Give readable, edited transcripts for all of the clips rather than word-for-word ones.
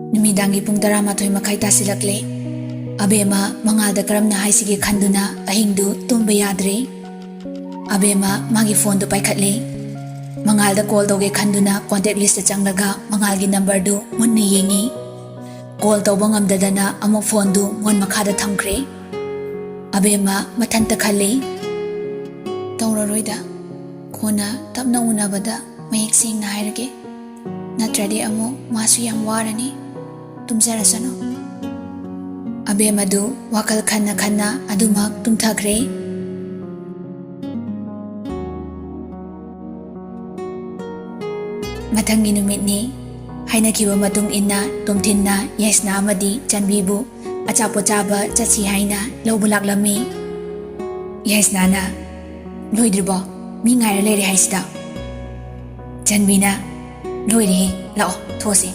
Numidangi pung 12:30 tasilakle. Abema mangalda karamna haisige khanduna ahingdu tumba yadre. Abema magi phone do paikhatle. Mangalda call doge khanduna contact list changlaga mangalgi number du munni yengi. Call tawba ngamdadana amuk phone du ngon makhada thamkhre. Abema mathanta khalle. Tawraroida khona tapna unabada mayek singna hairage. Natradi amuk masu yam warani. Tumjarasano. Abema du wakal khanna khanna adumak tumthakre. Mathangi numitni hainakiba matung inna tumthinna Yaisna amadi Chanbibu achapo chaba chachi haina lobulaklami. Yaisna na loidribo mi ngaira lere haisida. Chanbina loire lao thosi.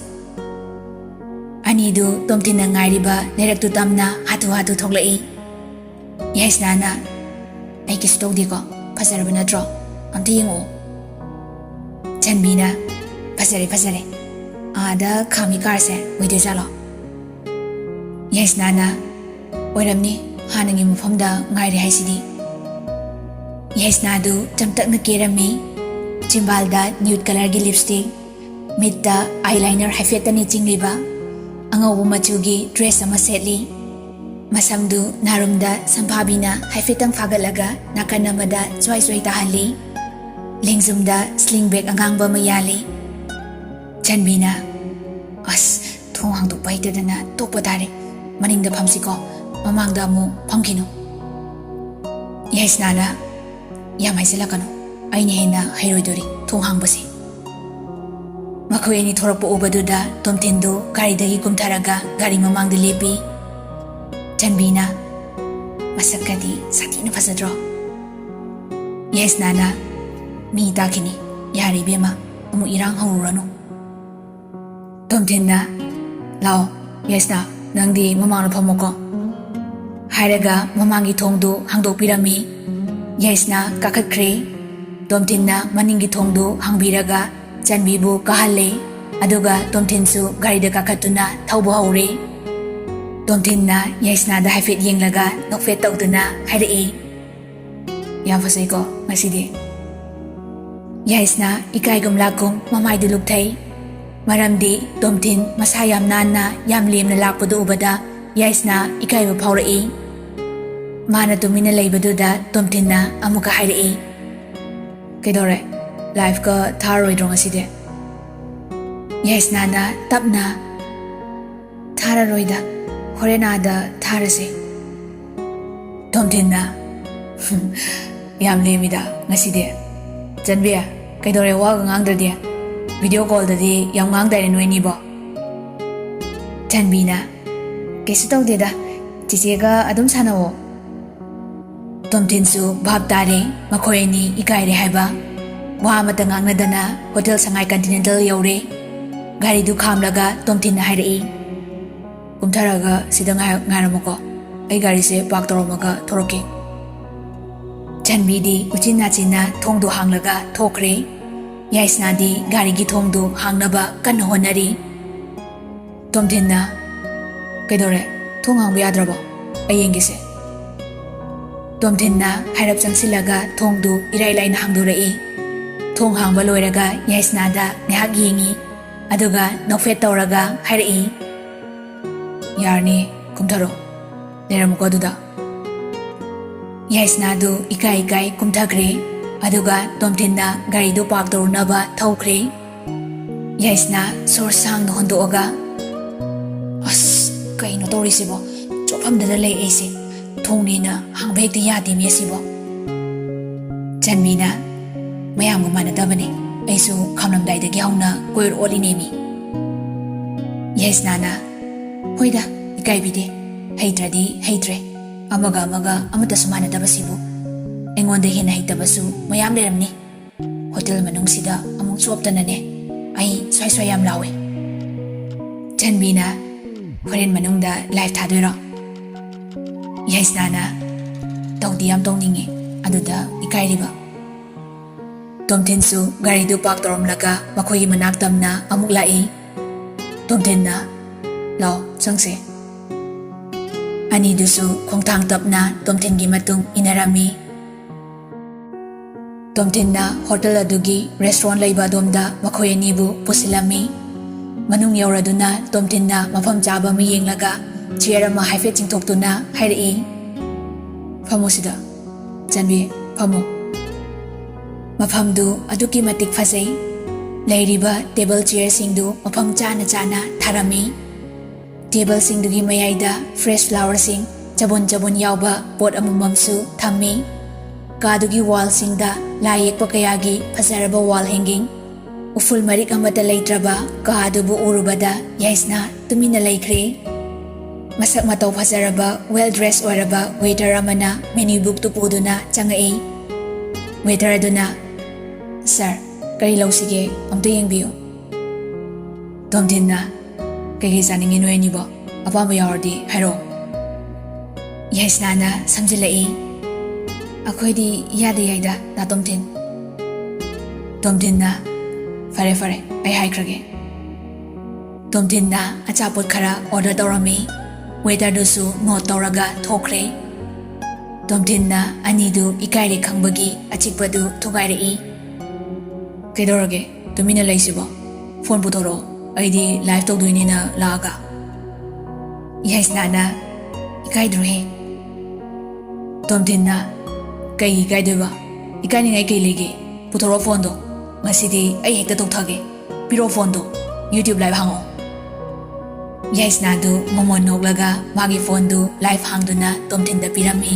Anidu tumthinna ngairiba leraktu tamna hatu hatu thoklai. Yaisna na ai kis tawdiko phasaraba natro amta yengo. Chanbina Fasare. Ada kami karse widi jalo. Yaisna na oiramni hanangi mufamda ngairi haisidi. Yaisna du chamtakna kerami. Chimbalda nude color gi lipstick. Mitta eyeliner haifetani chingliba. Angawu machugi dress ama setli. Masamdu narumda samphabina haifetang fagalaga nakanamada swai tahali. Lingzumda sling bag angangba mayali. Chanbina as thong hang tu paitadana tokpadare maningda phamsiko mamangda amu phamkino. Yaisna na yamaisilakano aina hena hairoidori thong hangbasi. Makhoi ani thorakpa ubaduda tomthindu garidagi kumtharaga gari mamangda lepi. Chanbina masakadi satina fasadro. Yaisna na mi takini yari bema amu irang haururano. Tomthinna lao Yaisna nangdi mamangna phamoko hairaga mamangi thongdu hangdokpirami. Yaisna kakhatkre. Tomthinna maningi thongdu hangbiraga Chanbibu kahalle aduga tomthinsu garida kakhatuna thauba haure. Tomthinna Yaisna da haifet yenglaga nokfet tawduna hairai. Yam fasaiko ngasidi. Yaisna ikaigum lakum mamaidu lukthai. Maramdi tomthin masa yam nanna yam lemna lakpadu ubada Yaisna ikaiba phaurai. Mana tumina leibaduda tomthinna amuka hairai. Kedore life ka tharoidro ngaside. Yaisna na tapna thararoida horenada tharase. Tomthinna yam lemida ngaside. Chanbia kedore waga ngangdradi video call dadi yam ngangdare noini bo. Chanbina kesu tawdeda chichega adum sanawo. Tomthinsu bhab tare makhoi ani ikaire haiba. Wa amata ngangnadana hotel Sangai Continental yaure. Gari du khamlaga tomthinna hairai. Kumtharaga sida ngairamako ai gari se park toromaga thoroke. Chanbidi uchinna china thongdu hanglaga thokre. Yaisna di gari gi thongdu hangnaba kan honari. Tomthinna kedore thong hangba yadrabo ayengise. Tomthinna hairap changsilaga thongdu irai laina hangdurai. Thong hangba loiraga Yaisna da ngahak yengi aduga nokfet tawraga hairai. Yarni kumtharo leramuko aduda. Yaisna du ikai kumthakre aduga tomthinna gari du park torunaba thawkre. Yaisna sor sang hondoga as kaino torisibo chophamdada lei aise thongnina hangbekti yadi mesibo. Chanbina mayam manadabane aisu khamlamdaidagi hauna koir olinemi. Yaisna na hoida ikaibide heitradi heitre amaga amata sumanadabasibu engonda hena heitabasu mayam leramni. Hotel manungsida amung choptanane ai swai yam lawe. Chanbina horen manungda live thadoiro. Yaisna na tawdi yam tongninge aduda ikairiba. Tomthinsu gari du park toromlaga makhoi manak tamna amuk lai. Tomthinna ꯂꯥꯎ ꯆꯪꯁꯦ ꯑꯅꯤꯗꯨꯁꯨ ꯈꯣꯡꯊꯥꯡ ꯇꯞꯅ ꯇꯣꯝꯊꯤꯟꯒꯤ ꯃꯇꯨꯡ ꯏꯟꯅꯔꯝꯃꯤ ꯇꯣꯝꯊꯤꯟꯅ hotel ꯑꯗꯨꯒꯤ restaurant ꯂꯩꯕ ꯑꯗꯣꯝꯗ ꯃꯈꯣꯏ ꯑꯅꯤꯕꯨ ꯄꯨꯁꯤꯜꯂꯝꯃꯤ ꯃꯅꯨꯡ ꯌꯧꯔꯗꯨꯅ ꯇꯣꯝꯊꯤꯟꯅ ꯃꯐꯝ ꯆꯥꯕ ꯑꯃ ꯌꯦꯡꯂꯒ ꯆꯤꯌꯔ ꯑꯃ ꯍꯥꯏꯐꯦꯠ ꯆꯤꯡꯊꯣꯛꯇꯨꯅ ꯍꯥꯏꯔꯛꯏ ꯐꯝꯃꯨ ꯁꯤꯗ ꯆꯟꯕꯤ ꯐꯝꯃꯨ ꯃꯐꯝꯗꯨ ꯑꯗꯨꯛꯀꯤ ꯃꯇꯤꯛ ꯐꯖꯩ ꯂꯩꯔꯤꯕ ꯇꯦꯕꯜ ꯆꯤꯌꯔꯁꯤꯡꯗꯨ ꯃꯐꯝ ꯆꯥꯅ ꯆꯥꯅ ꯊꯥꯔꯝꯃꯤ ꯇꯦꯕꯜꯁꯤꯡꯗꯨꯒꯤ ꯃꯌꯥꯏꯗ ꯐ꯭ꯔꯦꯁ ꯐ꯭ꯂꯥꯋꯔꯁꯤꯡ ꯆꯕꯨꯟ ꯆꯕꯨꯟ ꯌꯥꯎꯕ ꯄꯣꯠ ꯑꯃꯃꯝꯁꯨ ꯊꯝꯃꯤ ꯀꯥꯗꯨꯒꯤ ꯋꯥꯜꯁꯤꯡꯗ ꯂꯥꯏ ꯌꯦꯛꯄ ꯀꯌꯥꯒꯤ ꯐꯖꯔꯕ ꯋꯥꯜ ꯍꯦꯡꯒꯤꯡ ꯎꯐꯨꯜ ꯃꯔꯤꯛ ꯑꯃꯠꯇ ꯂꯩꯇ꯭ꯔꯕ ꯀꯥ ꯑꯗꯨꯕꯨ ꯎꯔꯨꯕꯗ ꯌꯥꯏꯁꯅ ꯇꯨꯃꯤꯟꯅ ꯂꯩꯈ꯭ꯔꯦ ꯃꯁꯛ ꯃꯇꯧ ꯐꯖꯔꯕ ꯋꯦꯜ ꯗ꯭ꯔꯦꯁ ꯑꯣꯏꯔꯕ ꯋꯦꯇꯔ ꯑꯃꯅ ꯃꯦꯅ꯭ꯌꯨ ꯕꯨꯛꯇꯨ ꯄꯨꯗꯨꯅ ꯆꯪꯉꯛꯏ ꯋꯦꯇꯔ ꯑꯗꯨꯅ ꯁꯥꯔ ꯀꯔꯤ ꯂꯧꯁꯤꯒꯦ ꯑꯝꯇ ꯌꯦꯡꯕꯤꯌꯨ ꯇꯣꯝꯊꯤꯟꯅ ꯀꯩꯀꯩ ꯆꯥꯅꯤꯡꯉꯤ ꯅꯣꯏ ꯑꯅꯤꯕꯣ ꯑꯄꯥꯝꯕ ꯌꯥꯎꯔꯗꯤ ꯍꯥꯏꯔꯛꯑꯣ ꯌꯥꯏꯁꯅꯥꯅ ꯁꯝꯖꯤꯜꯂꯛꯏ ꯑꯩꯈꯣꯏꯗꯤ ꯌꯥꯗ ꯌꯥꯏꯗ ꯗꯥ ꯇꯣꯝꯊꯤꯟ ꯇꯣꯝꯊꯤꯟꯅ ꯐꯔꯦ ꯐꯔꯦ ꯑꯩ ꯍꯥꯏꯈ꯭ꯔꯒꯦ ꯇꯣꯝꯊꯤꯟꯅ ꯑꯆꯥꯄꯣꯠ ꯈꯔ ꯑꯣꯔꯗꯔ ꯇꯧꯔꯝꯃꯤ ꯋꯦꯇꯔꯗꯨꯁꯨ ꯅꯣꯠ ꯇꯧꯔꯒ ꯊꯣꯛꯈ꯭ꯔꯦ ꯇꯣꯝꯊꯤꯟꯅ ꯑꯅꯤꯗꯨ ꯏꯀꯥꯏꯔꯦ ꯈꯪꯕꯒꯤ ꯑꯆꯤꯛꯄꯗꯨ ꯊꯨꯒꯥꯏꯔꯛꯏ ꯀꯩꯗꯧꯔꯒꯦ ꯇꯨꯃꯤꯟꯅ ꯂꯩꯁꯤꯕꯣ ꯐꯣꯟ ꯄꯨꯊꯣꯔꯛꯑꯣ ꯑꯩꯗꯤ ꯂꯥꯏꯚ ꯇꯧꯗꯣꯏꯅꯤꯅ ꯂꯥꯛꯑꯒ ꯌꯥꯏꯁꯅꯥꯅ ꯏꯀꯥꯏꯗ꯭ꯔꯣꯍꯦ ꯇꯣꯝꯊꯤꯟꯅ ꯀꯩ ꯏꯀꯥꯏꯗꯣꯏꯕ ꯏꯀꯥꯏꯅꯤꯡꯉꯥꯏ ꯀꯩ ꯂꯩꯒꯦ ꯄꯨꯊꯣꯔꯛꯑꯣ ꯐꯣꯟꯗꯣ ꯉꯁꯤꯗꯤ ꯑꯩ ꯍꯦꯛꯇ ꯇꯧꯊꯒꯦ ꯄꯤꯔꯣ ꯐꯣꯟꯗꯣ ꯌꯨꯇ꯭ꯌꯨꯕ ꯂꯥꯏꯚ ꯍꯥꯡꯉꯛꯑꯣ ꯌꯥꯏꯁꯅꯥꯗꯨ ꯃꯃꯣꯟ ꯅꯣꯛꯂꯒ ꯃꯥꯒꯤ ꯐꯣꯟꯗꯨ ꯂꯥꯏꯚ ꯍꯥꯡꯗꯨꯅ ꯇꯣꯝꯊꯤꯟꯗ ꯄꯤꯔꯝꯃꯤ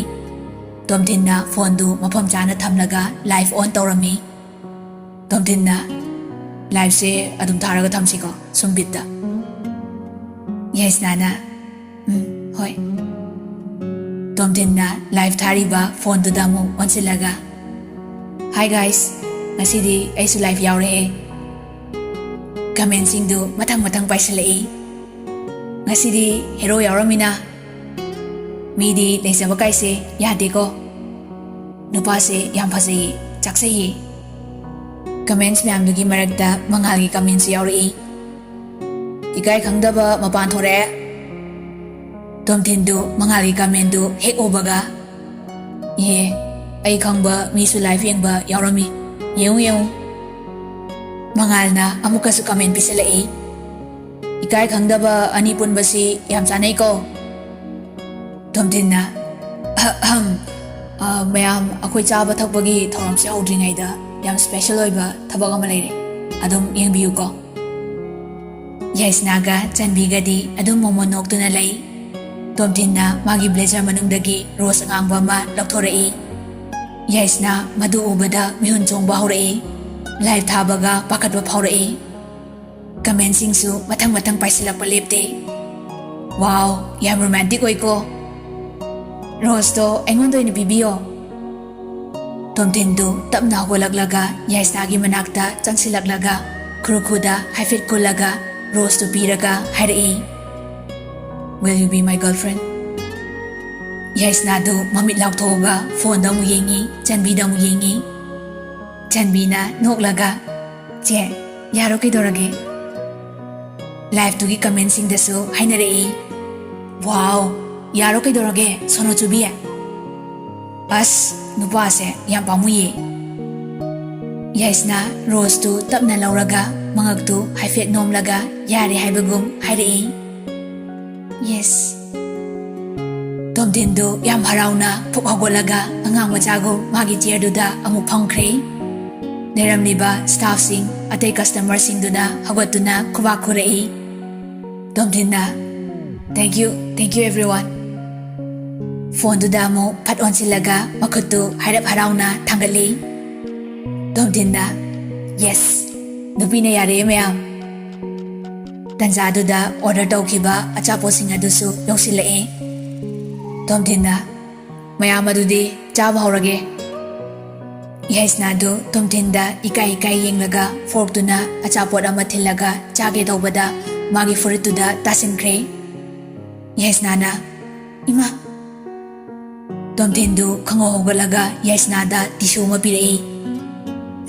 ꯇꯣꯝꯊꯤꯟꯅ ꯐꯣꯟꯗꯨ ꯃꯐꯝ ꯆꯥꯅ ꯊꯝꯂꯒ ꯂꯥꯏꯚ ꯑꯣꯟ ꯇꯧꯔꯝꯃꯤ ꯇꯣꯝꯊꯤꯟꯅ ꯂꯥꯏꯚꯁꯦ ꯑꯗꯨꯝ ꯊꯥꯔꯒ ꯊꯝꯁꯤꯀꯣ ꯁꯨꯝ ꯕꯤꯠꯇ ꯌꯥꯏꯁꯅꯥꯅ ꯍꯣꯏ ꯇꯣꯝꯊꯤꯟꯅ ꯂꯥꯏꯚ ꯊꯥꯔꯤꯕ ꯐꯣꯟꯗꯨꯗ ꯑꯃꯨꯛ ꯑꯣꯟꯁꯤꯜꯂꯒ ꯍꯥꯏ ꯒꯥꯏꯁ ꯉꯁꯤꯗꯤ ꯑꯩꯁꯨ ꯂꯥꯏꯚ ꯌꯥꯎꯔꯛꯑꯦ ꯀꯃꯦꯟꯁꯤꯡꯗꯨ ꯃꯊꯪ ꯃꯊꯪ ꯄꯥꯏꯁꯤꯜꯂꯛꯏ ꯉꯁꯤꯗꯤ ꯍꯦꯔꯣ ꯌꯥꯎꯔꯝꯃꯤꯅ ꯃꯤꯗꯤ ꯂꯩꯖꯕ ꯀꯥꯏꯁꯦ ꯌꯥꯗꯦꯀꯣ ꯅꯨꯄꯥꯁꯦ ꯌꯥꯝ ꯐꯖꯩꯌꯦ ꯆꯥꯛꯆꯩꯌꯦ ꯀꯃꯦꯟꯁ ꯃꯌꯥꯝꯗꯨꯒꯤ ꯃꯔꯛꯇ ꯃꯉꯥꯜꯒꯤ ꯀꯃꯦꯟꯁꯨ ꯌꯥꯎꯔꯛꯏ ꯏꯀꯥꯏ ꯈꯪꯗꯕ ꯃꯄꯥꯟ ꯊꯣꯔꯛꯑꯦ ꯇꯣꯝꯊꯤꯟꯗꯨ ꯃꯉꯥꯜꯒꯤ ꯀꯃꯦꯟꯗꯨ ꯍꯦꯛ ꯎꯕꯒ ꯏꯍꯦ ꯑꯩ ꯈꯪꯕ ꯃꯤꯁꯨ ꯂꯥꯏꯚ ꯌꯦꯡꯕ ꯌꯥꯎꯔꯝꯃꯤ ꯌꯦꯡꯉꯨ ꯌꯦꯡꯉꯨ ꯃꯉꯥꯜꯅ ꯑꯃꯨꯛꯀꯁꯨ ꯀꯃꯦꯟ ꯄꯤꯁꯤꯜꯂꯛꯏ ꯏꯀꯥꯏ ꯈꯪꯗꯕ ꯑꯅꯤ ꯄꯨꯟꯕꯁꯤ ꯌꯥꯝ ꯆꯥꯅꯩꯀꯣ ꯇꯣꯝꯊꯤꯟꯅ ꯃꯌꯥꯝ ꯑꯩꯈꯣꯏ ꯆꯥꯕ ꯊꯛꯄꯒꯤ ꯊꯧꯔꯝꯁꯦ ꯍꯧꯗ꯭ꯔꯤꯉꯩꯗ ꯌꯥꯝ ꯁ꯭ꯄꯦꯁꯦꯜ ꯑꯣꯏꯕ ꯊꯕꯛ ꯑꯃ ꯂꯩꯔꯦ ꯑꯗꯨꯝ ꯌꯦꯡꯕꯤꯌꯨꯀꯣ ꯌꯥꯏꯁꯅꯥꯒ ꯆꯟꯕꯤꯒꯗꯤ ꯑꯗꯨꯝ ꯃꯣꯃꯣꯟ ꯅꯣꯛꯇꯨꯅ ꯂꯩ ꯇꯣꯝꯊꯤꯟꯅ ꯃꯥꯒꯤ ꯕ꯭ꯂꯦꯖꯔ ꯃꯅꯨꯡꯗꯒꯤ ꯔꯣꯁ ꯑꯉꯥꯡꯕ ꯑꯃ ꯂꯧꯊꯣꯔꯛꯏ ꯌꯥꯏꯁꯅꯥ ꯃꯗꯨ ꯎꯕꯗ ꯃꯤꯍꯨꯟ ꯆꯣꯡꯕ ꯍꯧꯔꯛꯏ ꯂꯥꯏꯚ ꯊꯥꯕꯒ ꯄꯥꯈꯠꯄ ꯐꯥꯎꯔꯛꯏ ꯀꯃꯦꯟꯁꯤꯡꯁꯨ ꯃꯊꯪ ꯃꯊꯪ ꯄꯥꯏꯁꯤꯜꯂꯛꯄ ꯂꯦꯞꯇꯦ ꯋꯥꯎ ꯌꯥꯝ ꯔꯣꯃꯥꯟꯇꯤꯛ ꯑꯣꯏꯀꯣ ꯔꯣꯁꯇꯣ ꯑꯩꯉꯣꯟꯗ ꯑꯣꯏꯅ ꯄꯤꯕꯤꯌꯣ ꯇꯣꯝꯊꯤꯟꯗꯨ ꯇꯞꯅ ꯍꯧꯒꯠꯂꯛꯂꯒ ꯌꯥꯏꯁꯅꯥꯒꯤ ꯃꯅꯥꯛꯇ ꯆꯪꯁꯤꯜꯂꯛꯂꯒ ꯈꯨꯔꯈꯨꯗ ꯍꯥꯏꯐꯦꯠ ꯀꯨꯜꯂꯒ ꯔꯣꯁꯇꯨ ꯄꯤꯔꯒ ꯍꯥꯏꯔꯛꯏ Will you be my girlfriend? ꯌꯥꯏꯁꯅꯥꯗꯨ ꯃꯃꯤꯠ ꯂꯥꯎꯊꯣꯛꯑꯒ ꯐꯣꯟꯗ ꯑꯃꯨꯛ ꯌꯦꯡꯉꯤ ꯆꯟꯕꯤꯗ ꯑꯃꯨꯛ ꯌꯦꯡꯉꯤ ꯆꯟꯕꯤꯅ ꯅꯣꯛꯂꯒ ꯆꯦ ꯌꯥꯔꯣ ꯀꯩꯗꯧꯔꯒꯦ ꯂꯥꯏꯚꯇꯨꯒꯤ ꯀꯃꯦꯟꯁꯤꯡꯗꯁꯨ ꯍꯥꯏꯅꯔꯛꯏ ꯋꯥꯎ ꯌꯥꯔꯣ ꯀꯩꯗꯧꯔꯒꯦ ꯁꯣꯅꯣ ꯆꯨꯕꯤ ꯑꯁ ꯅꯨꯄꯥꯁꯦ ꯌꯥꯝ ꯄꯥꯝꯃꯨꯏꯌꯦ ꯌꯥꯏꯁꯅꯥ ꯔꯣꯁꯇꯨ ꯇꯞꯅ ꯂꯧꯔꯒ ꯃꯉꯛꯇꯨ ꯍꯥꯏꯐꯦꯠ ꯅꯣꯝꯂꯒ ꯌꯥꯔꯦ ꯍꯥꯏꯕꯒꯨꯝ ꯍꯥꯏꯔꯛꯏ ꯌꯦꯁ ꯇꯣꯝꯊꯤꯟꯗꯨ ꯌꯥꯝ ꯍꯔꯥꯎꯅ ꯄꯨꯛ ꯍꯧꯒꯠꯂꯒ ꯑꯉꯥꯡ ꯃꯆꯥꯒꯨꯝ ꯃꯥꯒꯤ ꯆꯤꯌꯔꯗꯨꯗ ꯑꯃꯨꯛ ꯐꯝꯈ꯭ꯔꯦ ꯂꯩꯔꯝꯂꯤꯕ ꯁ꯭ꯇꯥꯐꯁꯤꯡ ꯑꯇꯩ ꯀꯁꯇꯃꯔꯁꯤꯡꯗꯨꯅ ꯍꯧꯒꯠꯇꯨꯅ ꯈꯨꯕꯥꯛ ꯈꯨꯔꯛꯏ ꯇꯣꯝꯊꯤꯟꯅ ꯊꯦꯡꯛ ꯌꯨ ꯑꯦꯚ꯭ꯔꯤꯋꯥꯟ ꯐꯣꯟꯗꯨꯗ ꯑꯃꯨꯛ ꯐꯠ ꯑꯣꯟꯁꯤꯜꯂꯒ ꯃꯈꯨꯠꯇꯨ ꯍꯥꯏꯔꯞ ꯍꯔꯥꯎꯅ ꯊꯥꯡꯒꯠꯂꯤ ꯇꯣꯝꯊꯤꯟꯅ ꯌꯦꯁ ꯅꯨꯄꯤꯅ ꯌꯥꯔꯦ ꯃꯌꯥꯝ ꯇꯟꯖꯥꯗꯨꯗ ꯑꯣꯔꯗꯔ ꯇꯧꯈꯤꯕ ꯑꯆꯥꯄꯣꯠꯁꯤꯡ ꯑꯗꯨꯁꯨ ꯌꯧꯁꯤꯜꯂꯛꯏ ꯇꯣꯝꯊꯤꯟꯅ ꯃꯌꯥꯝ ꯑꯗꯨꯗꯤ ꯆꯥꯕ ꯍꯧꯔꯒꯦ ꯌꯥꯏꯁꯅꯥꯗꯨ ꯇꯣꯝꯊꯤꯟꯗ ꯏꯀꯥꯏ ꯌꯦꯡꯂꯒ ꯐꯣꯔꯛꯇꯨꯅ ꯑꯆꯥꯄꯣꯠ ꯑꯃ ꯊꯤꯜꯂꯒ ꯆꯥꯒꯦ ꯇꯧꯕꯗ ꯃꯥꯒꯤ ꯐꯨꯔꯤꯠꯇꯨꯗ ꯇꯥꯁꯤꯟꯈ꯭ꯔꯦ ꯌꯥꯏꯁꯅꯥꯅ ꯏꯃꯥ ꯇꯣꯝꯊꯤꯟꯗꯨ ꯈꯪꯍꯧ ꯍꯧꯒꯠꯂꯒ ꯌꯥꯏꯁꯅꯥꯗ ꯇꯤꯁꯨ ꯑꯃ ꯄꯤꯔꯛꯏ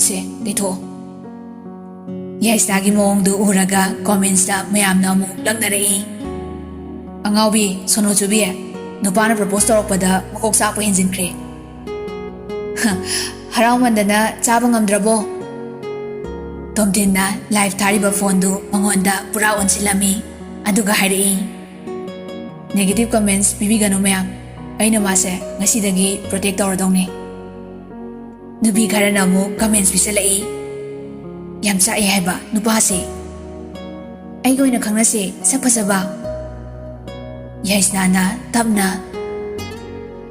ꯁꯦ ꯇꯩꯊꯣꯛꯑꯣ ꯌꯥꯏꯁꯅꯥꯒꯤ ꯃꯑꯣꯡꯗꯨ ꯎꯔꯒ ꯀꯣꯃꯦꯟꯁꯇ ꯃꯌꯥꯝꯅ ꯑꯃꯨꯛ ꯂꯛꯅꯔꯛꯏ Angaubi, sono chubi, nupana propose tawrakpada makok sakpa henjinkhre. Haraumandana chaba ngamdrabo. Tomtinna live thariba phone du mangonda pura onsilami aduga hairi. Negative comments bibiganu mayam. Aina mase ngasidagi protect tawradongni. Nubi kharana mu comments bisalai. Yam sa haiba nupa se. Ai goina khangnase sapasaba. Yaisnana tabna.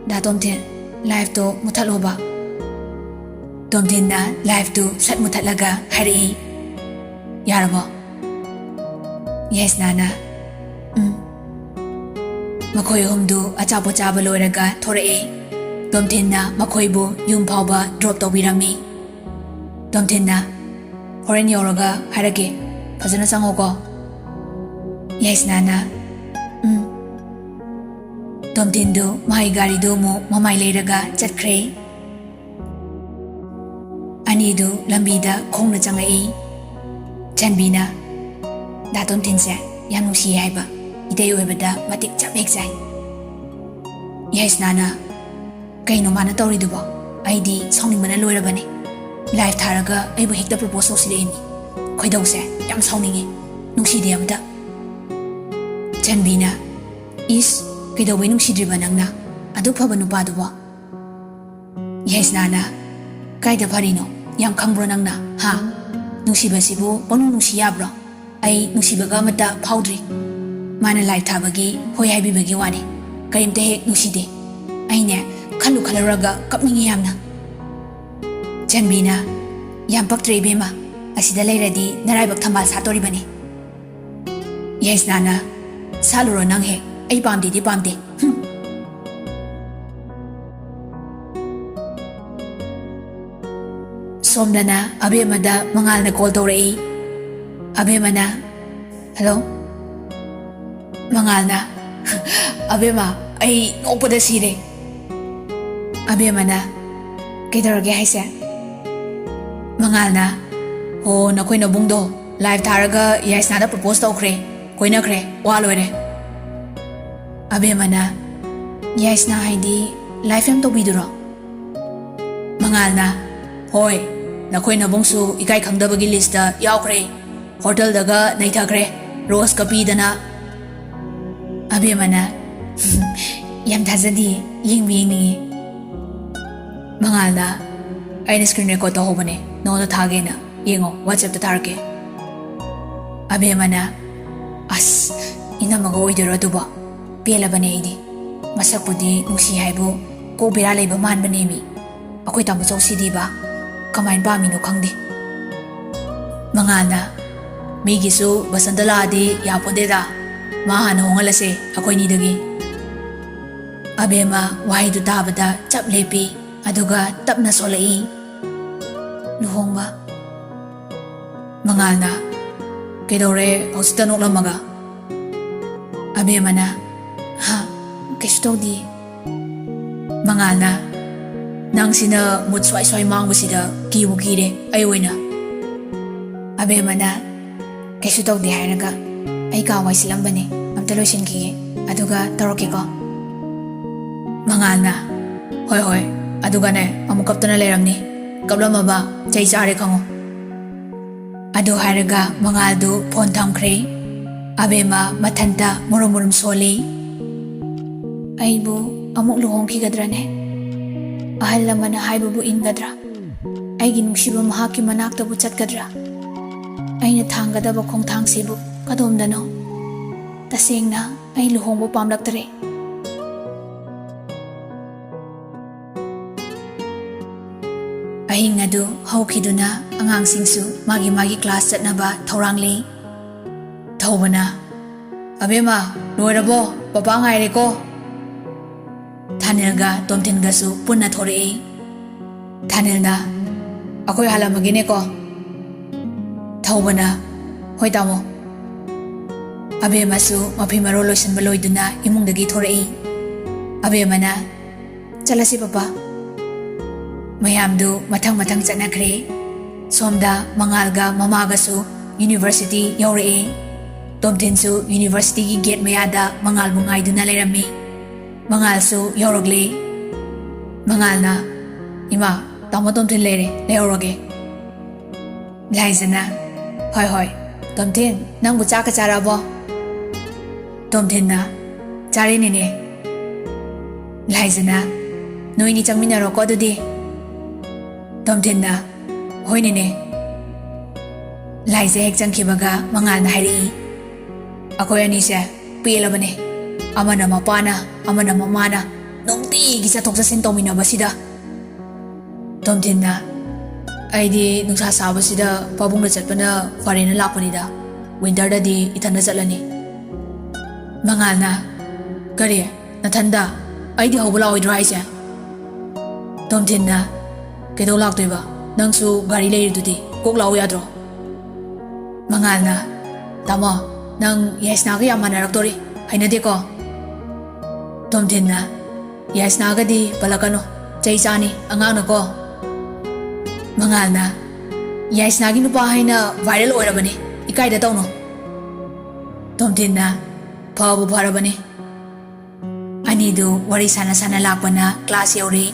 Da tomtin live to muthaloba. Tomtinna live to sat muthalaga hari. Yarabo. Yaisnana. Makoy humdu achapo chaba loiraga thorae. Tomtinna makoybu yum phawba drop tawbirami. Tomtinna horen yoraga harage fazana sangogo. Yaisnana. Tomtindu mai gari du mu mamai leiraga chatkre. Anidu lambida khongna changai. Chanbina. Da tomtinse yam nusi haiba. Idei oibada matik chapek sai. Yaisnana. Kaino mana tawridubo. Aidi sauningmana loirabani. Live tharaga aibu hekta propose tawsileni. Khoidause yam sauningi. Nungsidi amda. Chanbina. Is kaidawi nungsidriba nangna. Adu phaba nupadubo. Yaisnana. Kaida pharino. Yam khambro nangna. Ha. Nungsibasibu panu nungsiyabro. Ai nungsibaga mata phawdri. Mana live thabagi hoi haibibagi wani. Karimte hek nungside. Aine khalu khalaraga kapningi yamna. Chanbina. Yam paktre bema. Asida lairadi naraibak thambal satoribani. Yaisnana. Saluro nang hek. Ai pamdi di pamdi. Somdana abemada mangalna call tawrai. Abemana. Hello? Mangalna. Abema, ai opada sire. Abemana. Kaidarage haise. Mangalna. Ho nakoy na bungdo. Live tharaga yaisnada propose tawkre. Koina kre. Wa loire. Abemana. Yaisna haidi live yam tawbiduro. Mangalna. Hoi. Nakoy na bungsu ikai khangdabagi lista yaukre. Hotel daga naithakre. Rose kapidana. Abemana. Yam thazadi yingbi. Mangalna. Aina screen record tawhobane. Noda thagena. Yengo WhatsApp ta tharke. Abemana. As inamaga oidoro duba. Pelabane idi. Masakpudi nungsi haibu ko bira leiba manbane mi. Akoi tamu chawsidi ba. Kamain pamino khangde. Mangalna. Migisu basandala adi yapodeda. Mahan hongalase akoi nidagi. Abema waidu tabada chap lepi. Aduga tapna solai. Luhongba. Mangalna. Kaidore hosita noklamaga. Abemana. Ha, kaistodi. Mangalna. Nang sina mut swai mangbasida kibu kire ayoina. Abemana. Kaistodi hairaga. Ay kawai silambane. Amta loisinki. Aduga tarokiko. Mangalna. Hoi. Aduga ne amukap na leramni. Kablama ba chay sare kango. Adu hairaga mangaldu phone thamkre. Abema mathanta murum soli. Aibu amuk luhongki gadrane. Ahal lamana haibubu ingadra. Aigi nungsiba mahaki manakta bu chatgadra. Aina thangadaba khongthang sibu kadomdano. Tasengna ai luhongbu pamlaktare. Ahing adu haukiduna angangsingsu magi class chatnaba thorangli. Thawbana. Abema loirabo papa ngaire ko. Thanilga tomtingasu punna thorei. Thanilna akoi halamagine ko. Thawbana hoi tamo. Abemasu mapimaro loisanba loiduna imungdagi thorei. Abemana chalasi papa. Mayamdu mathang chatnakre. Somda mangalga mamagasu university yaurei. Tomthinsu University ki gate mayada Mangal bu ngaiduna leirami. Mangal su yauragli. Mangal na ima tamo Tomthin leire leurage. Laizana hoi Tomthin nang bu chaka charabo. Tomthin na chari nini. Laizana noi ni changminaro ko dudi. Tomthin na hoi nini. Laize hek changkibaga Mangal na hari. Akoy ani se pelabane. Amana mapana, amana mamana. Nongti gisa thoksa sin tawminaba sida. Tomthin na aidi nungsa saba sida pabungna chatpana farena lakpanida. Winter da di ithanda chatlani. Mangal na kare nathanda aidi hobula oidra haise. Tomthin na kedo laktoiba nangsu gari leiridudi kok law yadro. Mangal na tamo nang yes na kaya manaraktori hainade ko. Tomthin na yes na agadi palakano chay chani angano ko. Mangal na yes na ginupa haina viral oirabani ikai da tawno. Tomthin na pabu bharabani. Anidu wari sana sana lakpana class yauri.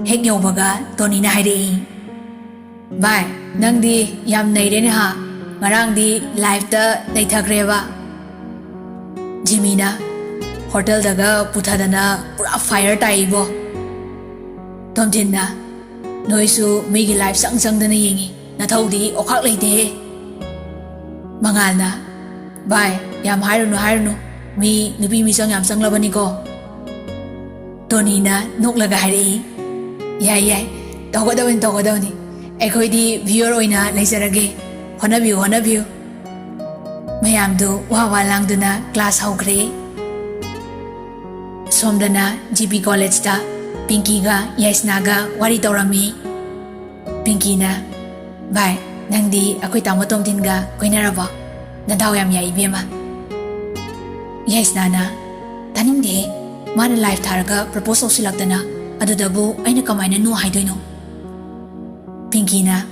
Hek yawbaga Tony na hairi. Bye nang di yam nairene ha. Ngarang di live ta naithagreba. Jimmy na hotel daga puthadana pura fire taibo. Tomthin na noisu migi live sang dana yengi nathodi okhak leite. Mangal na bye yam hairunu mi nubi mi yam sanglabani ko. Tony na noklaga hairi. Yai tawgadawni ekhoi di viewer oina leizarage. Honabiu. Mayamdu wawa langduna class haugre. Somdana GP College ta Pinky ga Yesna ga wari taurami. Pinky na bye nangdi akoy tamo Tomthin ga koinarabo. Nadaw yam yai ibema. Yesna na taningde mana life tharaga proposal silakdana adudabu aina kamaina no haidoino. Pinky na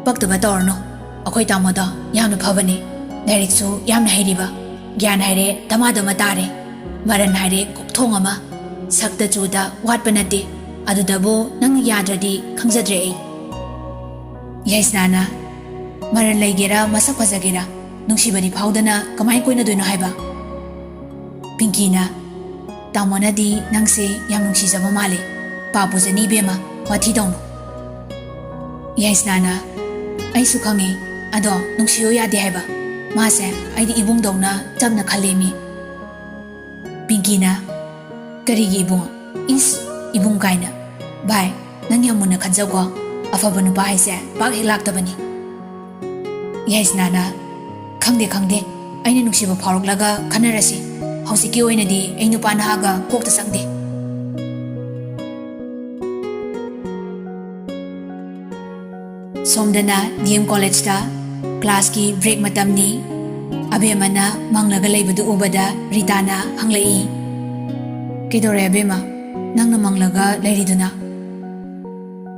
paktaba taurno. Akoy tamoda yamna phabani direct yamna hairiba gyan haire damadama tare maran haire kokthong ama sakta chuda watpanati adudabu nang yadradi khangjadre ei. Yes nana maran laigera masak phajagera nungsibani phaudana kamai koina doino haiba. Pinky na tamona di nangse yam nungsijaba male papujani bema wathi dawno. Yes nana aisu khangi ado nungsiyo yade haiba mase aidi ibung dawna chamna khalemi. Pinky na karigi ibung is ibung kaina bye nang yamuna khanjagwa afaba nupa haise bak hilaktabani. Yes nana khangde aina nungsiba phauroklaga khanarasi hausiki oina di ai nupa na haga kokta sangde. Somdana DM College ta class ki break matamni abemana manglaga leibadu ubada Ritana hanglai. Kidore abema nangna manglaga leiriduna.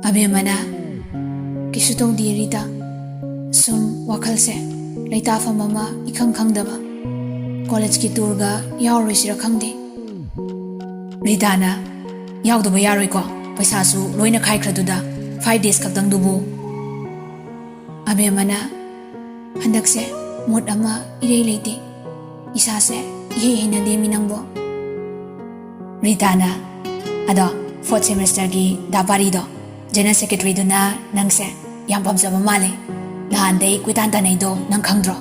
Abemana kisutong di Rita sum wakhalse leitafa mama ikhang khangdaba college ki tour ga yaurosira khangde. Ritana yaudaba yaroi ko paisa su loina khaikhraduda 5 days khaktang dubu. Abemana handakse mod ama irei leite isase ye hinade minangbo. Ritana ado 4th semester gi dapari do general secretary duna nangse yam pamjaba male lahandei kuitan tanai do nang khangdro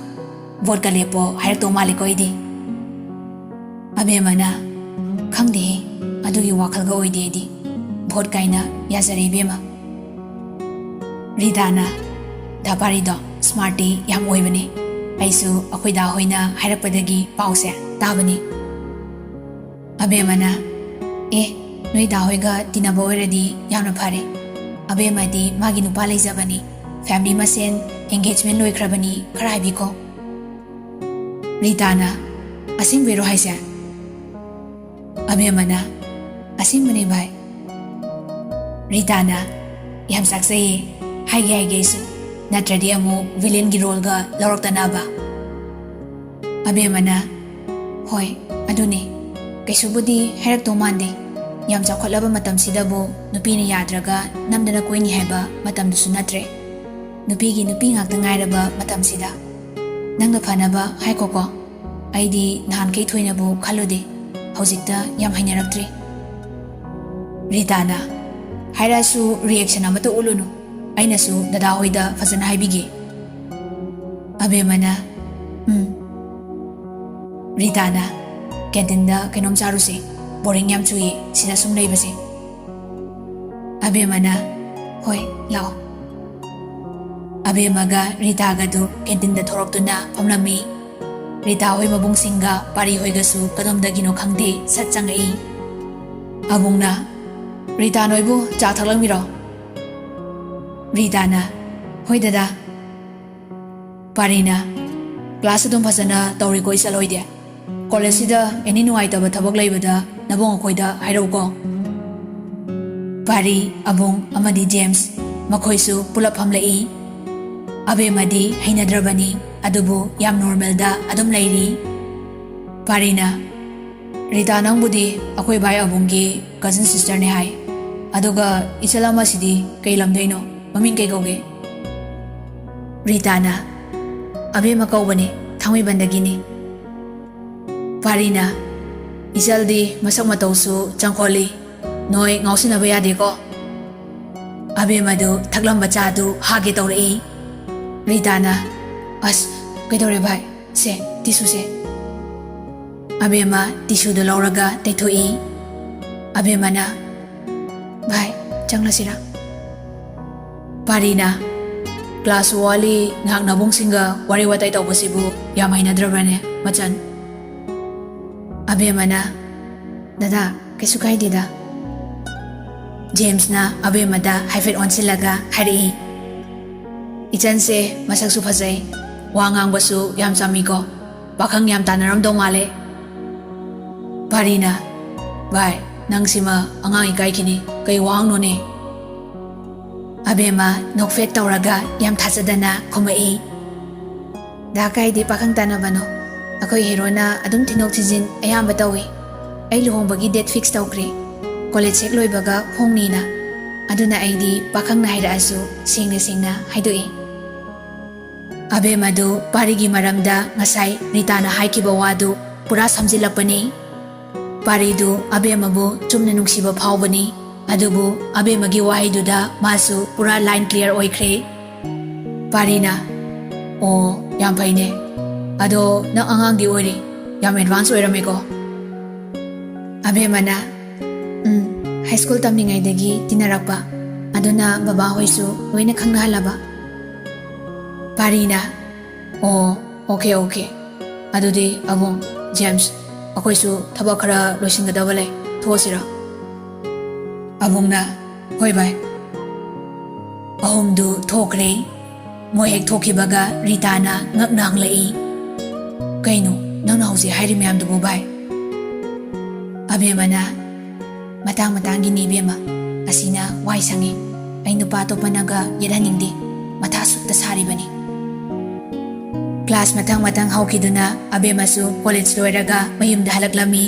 vote ka lepo hair to male ko idi. Abemana khangde adugi wakhal ga oide di vote kaina yazare bema. Ritana dapari do smarty yam oibane aisu akoida hoina hairakpadagi pause tabani. Abemana noi da hoiga tinaba oiradi yamna phare. Abemadi magi nupa leijabani family masen engagement loikrabani khara haibiko. Ritana asing bero haise. Abemana asing mane bhai. Ritana yam saksai haige su natradi amu villain gi role ga loroktanaba. ꯑꯕꯦꯝꯃꯅ ꯍꯣꯏ ꯑꯗꯨꯅꯦ ꯀꯩꯁꯨꯕꯨꯗꯤ ꯍꯥꯏꯔꯛꯇꯧ ꯃꯥꯟꯗꯦ ꯌꯥꯝ ꯆꯥꯎꯈꯠꯂꯕ ꯃꯇꯝꯁꯤꯗꯕꯨ ꯅꯨꯄꯤꯅ ꯌꯥꯗ꯭ꯔꯒ ꯅꯝꯗꯅ ꯀꯣꯏꯅꯤ ꯍꯥꯏꯕ ꯃꯇꯝꯗꯨꯁꯨ ꯅꯠꯇ꯭ꯔꯦ ꯅꯨꯄꯤꯒꯤ ꯅꯨꯄꯤ ꯉꯥꯛꯇ ꯉꯥꯏꯔꯕ ꯃꯇꯝꯁꯤꯗ ꯅꯪꯅ ꯐꯅꯕ ꯍꯥꯏꯈꯣꯀꯣ ꯑꯩꯗꯤ ꯅꯍꯥꯟꯈꯩ ꯊꯣꯏꯅꯕꯨ ꯈꯜꯂꯨꯗꯦ ꯍꯧꯖꯤꯛꯇ ꯌꯥꯝ ꯍꯩꯅꯔꯛꯇ꯭ꯔꯤ ꯔꯤꯇꯥꯅ ꯍꯥꯏꯔꯛꯑꯁꯨ ꯔꯤꯑꯦꯛꯁꯟ ꯑꯃꯠꯇ ꯎꯠꯂꯨꯅꯨ ꯑꯩꯅꯁꯨ ꯗꯗꯥ ꯍꯣꯏꯗ ꯐꯖꯅ ꯍꯥꯏꯕꯤꯒꯦ ꯑꯕꯦꯝꯃꯅ ꯔꯤꯇꯥꯅ ꯀꯦꯟꯇꯤꯟꯗ ꯀꯩꯅꯣꯝ ꯆꯥꯔꯨꯁꯦ ꯕꯣꯔꯤꯡ ꯌꯥꯝ ꯆꯨꯏꯌꯦ ꯁꯤꯗ ꯁꯨꯝ ꯂꯩꯕꯁꯦ ꯑꯕꯦꯝꯃꯅ ꯍꯣꯏ ꯂꯥꯛꯑꯣ ꯑꯕꯦꯝꯃꯒ ꯔꯤꯇꯥꯒꯗꯨ ꯀꯦꯟꯇꯤꯟꯗ ꯊꯣꯔꯛꯇꯨꯅ ꯐꯝꯂꯝꯃꯤ ꯔꯤꯇꯥ ꯍꯣꯏ ꯃꯕꯨꯡꯁꯤꯡꯒ ꯄꯥꯔꯤ ꯍꯣꯏꯒꯁꯨ ꯀꯗꯣꯝꯗꯒꯤꯅꯣ ꯈꯪꯗꯦ ꯁꯠ ꯆꯪꯉꯛꯏ ꯑꯕꯨꯡꯅ ꯔꯤꯇꯥ ꯅꯣꯏꯕꯨ ꯆꯥ ꯊꯛꯂꯝꯃꯤꯔꯣ ꯔꯤꯇꯥꯅ ꯍꯣꯏ ꯗꯗꯥ ꯄꯥꯔꯤꯅ ꯀ꯭ꯂꯥꯁ ꯑꯗꯨꯝ ꯐꯖꯅ ꯇꯧꯔꯤꯀꯣ ꯏꯆꯜ ꯍꯣꯏꯗꯤ ꯀꯣꯂꯦꯖꯁꯤꯗ ꯑꯦꯅꯤ ꯅꯨꯡꯉꯥꯏꯇꯕ ꯊꯕꯛ ꯂꯩꯕꯗ ꯅꯕꯨꯡ ꯑꯩꯈꯣꯏꯗ ꯍꯥꯏꯔꯛꯎꯀꯣ ꯄꯥꯔꯤ ꯑꯕꯨꯡ ꯑꯃꯗꯤ ꯖꯦꯝꯁ ꯃꯈꯣꯏꯁꯨ ꯄꯨꯂꯞ ꯐꯝꯂꯛꯏ ꯑꯕꯦꯝꯃꯗꯤ ꯍꯩꯅꯗ꯭ꯔꯕꯅꯤ ꯑꯗꯨꯕꯨ ꯌꯥꯝ ꯅꯣꯔꯃꯦꯜꯗ ꯑꯗꯨꯝ ꯂꯩꯔꯤ ꯄꯥꯔꯤꯅ ꯔꯤꯇꯥ ꯅꯪꯕꯨꯗꯤ ꯑꯩꯈꯣꯏ ꯚꯥꯏ ꯑꯕꯨꯡꯒꯤ ꯀꯖꯟ ꯁꯤꯁꯇꯔꯅꯦ ꯍꯥꯏ ꯑꯗꯨꯒ ꯏꯆꯜ ꯑꯃꯁꯤꯗꯤ ꯀꯩ ꯂꯝꯗꯩꯅꯣ ꯃꯃꯤꯡ ꯀꯩ ꯀꯧꯒꯦ ꯔꯤꯇꯥꯅ ꯑꯕꯦꯝꯃ ꯀꯧꯕꯅꯦ ꯊꯥꯡꯃꯩꯕꯟꯗꯒꯤꯅꯤ ꯄꯥꯔꯤꯅ ꯏꯆꯜꯗꯤ ꯃꯁꯛ ꯃꯇꯧꯁꯨ ꯆꯪꯈꯣꯜꯂꯤ ꯅꯣꯏ ꯉꯥꯎꯁꯤꯟꯅꯕ ꯌꯥꯗꯦꯀꯣ ꯑꯕꯦꯝꯃꯗꯨ ꯊꯛꯂꯝꯕ ꯆꯥꯗꯨ ꯍꯥꯒꯦ ꯇꯧꯔꯛꯏ ꯔꯤꯇꯥꯅ ꯑꯁ ꯀꯩꯗꯧꯔꯦ ꯚꯥꯏ ꯁꯦ ꯇꯤꯁꯨꯁꯦ ꯑꯕꯦꯝꯃ ꯇꯤꯁꯨꯗꯨ ꯂꯧꯔꯒ ꯇꯩꯊꯣꯛꯏ ꯑꯕꯦꯝꯃꯅ ꯚꯥꯏ ꯆꯪꯂꯁꯤꯔꯥ ꯄꯥꯔꯤꯅ ꯀ꯭ꯂꯥꯁ ꯋꯥꯠꯂꯤ ꯉꯍꯥꯛ ꯅꯕꯨꯡꯁꯤꯡꯒ ꯋꯥꯔꯤ ꯋꯥꯇꯥꯏ ꯇꯧꯕꯁꯤꯕꯨ ꯌꯥꯝ ꯍꯩꯅꯗ꯭ꯔꯕꯅꯦ ꯃꯆꯟ ꯑꯕꯦꯝꯃꯅ ꯗꯗꯥ ꯀꯩꯁꯨ ꯀꯥꯏꯗꯦꯗ ꯖꯦꯝꯁꯅ ꯑꯕꯦꯝꯃꯗ ꯍꯥꯏꯐꯦꯠ ꯑꯣꯟꯁꯤꯜꯂꯒ ꯍꯥꯏꯔꯛꯏ ꯏꯆꯟꯁꯦ ꯃꯁꯛꯁꯨ ꯐꯖꯩ ꯋꯥ ꯉꯥꯡꯕꯁꯨ ꯌꯥꯝ ꯆꯝꯃꯤꯀꯣ ꯄꯥꯈꯪ ꯌꯥꯝ ꯇꯥꯟꯅꯔꯝꯗꯧ ꯃꯥꯜꯂꯦ ꯄꯥꯔꯤꯅ ꯚꯥꯏ ꯅꯪꯁꯤꯃ ꯑꯉꯥꯡ ꯏꯀꯥꯏꯈꯤꯅꯤ ꯀꯩ ꯋꯥꯍꯪꯅꯣꯅꯦ ꯑꯕꯦꯝꯃ ꯅꯣꯛꯐꯦꯠ ꯇꯧꯔꯒ ꯌꯥꯝ ꯊꯥꯖꯗꯅ ꯈꯨꯝꯃꯛꯏ ꯗꯥ ꯀꯥꯏꯗꯤ ꯄꯥꯈꯪ ꯇꯥꯟꯅꯕꯅꯣ ꯑꯩꯈꯣꯏ ꯍꯦꯔꯣꯅ ꯑꯗꯨꯝ ꯊꯤꯟꯗꯣꯛ ꯊꯤꯟꯖꯤꯟ ꯑꯌꯥꯝꯕ ꯇꯧꯏ ꯑꯩ ꯂꯨꯍꯣꯡꯕꯒꯤ ꯗꯦꯠ ꯐꯤꯛꯁ ꯇꯧꯈ꯭ꯔꯦ ꯀꯣꯂꯦꯖ ꯍꯦꯛ ꯂꯣꯏꯕꯒ ꯍꯣꯡꯅꯤꯅ ꯑꯗꯨꯅ ꯑꯩꯗꯤ ꯄꯥꯈꯪꯅ ꯍꯥꯏꯔꯛꯑꯁꯨ ꯁꯦꯡꯅ ꯁꯦꯡꯅ ꯍꯥꯏꯗꯣꯛꯏ ꯑꯕꯦꯝꯃꯗꯨ ꯄꯥꯔꯤꯒꯤ ꯃꯔꯝꯗ ꯉꯁꯥꯏ ꯔꯤꯇꯥꯅ ꯍꯥꯏꯈꯤꯕ ꯋꯥꯗꯨ ꯄꯨꯔꯥ ꯁꯝꯖꯤꯜꯂꯛꯄꯅꯤ ꯄꯥꯔꯤꯗꯨ ꯑꯕꯦꯝꯃꯕꯨ ꯆꯨꯝꯅ ꯅꯨꯡꯁꯤꯕ ꯐꯥꯎꯕꯅꯤ ꯑꯗꯨꯕꯨ ꯑꯕꯦꯝꯃꯒꯤ ꯋꯥꯍꯩꯗꯨꯗ ꯃꯥꯁꯨ ꯄꯨꯔꯥ ꯂꯥꯏꯟ ꯀ꯭ꯂꯤꯌꯔ ꯑꯣꯏꯈ꯭ꯔꯦ ꯄꯥꯔꯤꯅ ꯑꯣ ꯌꯥꯝ ꯐꯩꯅꯦ ꯑꯗꯣ ꯅꯪ ꯑꯉꯥꯡꯗꯤ ꯑꯣꯏꯔꯤ ꯌꯥꯝ ꯑꯦꯗꯚꯥꯟꯁ ꯑꯣꯏꯔꯝꯃꯦꯀꯣ ꯑꯕꯦꯝꯃꯅ ꯍꯥꯏ ꯁ꯭ꯀꯨꯜ ꯇꯝꯂꯤꯉꯩꯗꯒꯤ ꯇꯤꯟꯅꯔꯛꯄ ꯑꯗꯨꯅ ꯕꯕꯥ ꯍꯣꯏꯁꯨ ꯂꯣꯏꯅ ꯈꯪꯅꯍꯜꯂꯕ ꯄꯥꯔꯤꯅ ꯑꯣ ꯑꯣꯀꯦ ꯑꯗꯨꯗꯤ ꯑꯕꯨꯡ ꯖꯦꯝꯁ ꯑꯩꯈꯣꯏꯁꯨ ꯊꯕꯛ ꯈꯔ ꯂꯣꯏꯁꯤꯟꯒꯗꯕ ꯂꯩ ꯊꯣꯛꯑꯁꯤꯔꯣ ꯑꯕꯨꯡꯅ ꯍꯣꯏ ꯚꯥꯏ ꯑꯍꯨꯝꯗꯨ ꯊꯣꯛꯈ꯭ꯔꯦ ꯃꯣꯏ ꯍꯦꯛ ꯊꯣꯛꯈꯤꯕꯒ ꯔꯤꯇꯥꯅ ꯉꯛꯅ ꯍꯪꯂꯛꯏ ꯀꯩꯅꯣ ꯅꯪꯅ ꯍꯧꯖꯤꯛ ꯍꯥꯏꯔꯤ ꯃꯌꯥꯝꯗꯨꯕꯨ ꯚꯥꯏ ꯑꯕꯦꯝꯃꯅ ꯃꯇꯥꯡ ꯃꯇꯥꯡꯒꯤꯅꯤ ꯏꯕꯦꯝꯃ ꯑꯁꯤꯅ ꯋꯥꯏ ꯁꯪꯉꯤ ꯑꯩ ꯅꯨꯄꯥ ꯑꯇꯣꯞꯄꯅꯒ ꯌꯦꯠꯍꯟꯅꯤꯡꯗꯦ ꯃꯊꯥ ꯁꯨꯠꯇ ꯁꯥꯔꯤꯕꯅꯤ ꯀ꯭ꯂꯥꯁ ꯃꯊꯪ ꯍꯧꯈꯤꯗꯨꯅ ꯑꯕꯦꯝꯃꯁꯨ ꯀꯣꯂꯦꯖ ꯂꯣꯏꯔꯒ ꯃꯌꯨꯝꯗ ꯍꯜꯂꯛꯂꯝꯃꯤ